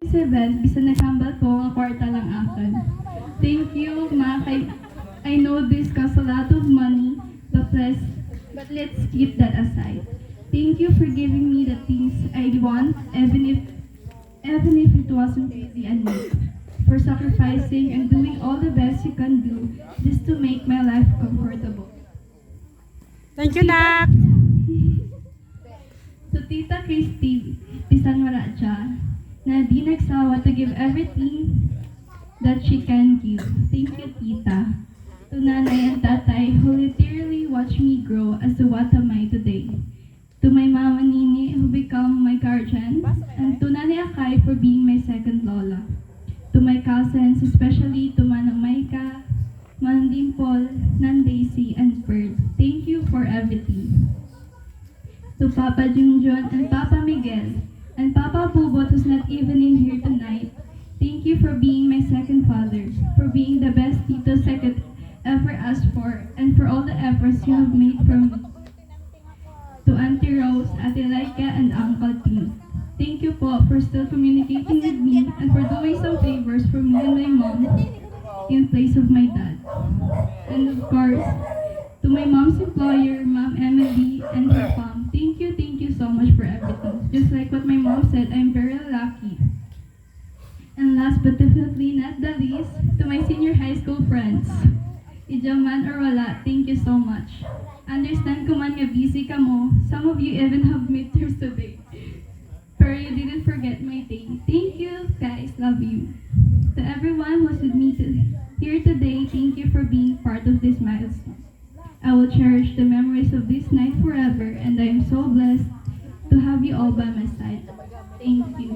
sa event, bisan nakambal ko, nga kwarta lang akin. Thank you, ma, kay I know this costs a lot of money, but let's keep that aside. Thank you for giving me the things I want, even if it wasn't really enough. For sacrificing and doing all the best you can do just to make my life comfortable. Thank you, Nak. To Tita Christy, bisan wala siya, na di nagsawa to give everything that she can give. Thank you, Tita. To Nanay and Tatay who literally watched me grow as to what am I today. To my Mama Nini who become my guardian, and to Nanay Akay for being my second lola. To my cousins, especially to Manang Maika, Manang Dimple, Nan Daisy, and Bird. Thank you for everything. To Papa Junjun and Papa Miguel, and Papa Bubot who's not even in here tonight. Thank you for being my second father, for being the best titos I could ever ask for, and for all the efforts you have made for me. To Auntie Rose, Ate Laika, and Uncle Tim. Thank you po for still communicating with me and for doing some favors for me and my mom in place of my dad. And of course, to my mom's employer, Mom Emily, and her mom, thank you so much for everything. Just like what my mom said, I'm very lucky. And last but definitely not the least, to my senior high school friends. Idyaman or wala, thank you so much. Understand ko man nga busy ka mo, some of you even have midterms today. Pero you didn't forget my day. Thank you, guys. Love you. To everyone who's with me here today, thank you for being part of this milestone. I will cherish the memories of this night forever, and I am so blessed to have you all by my side. Thank you.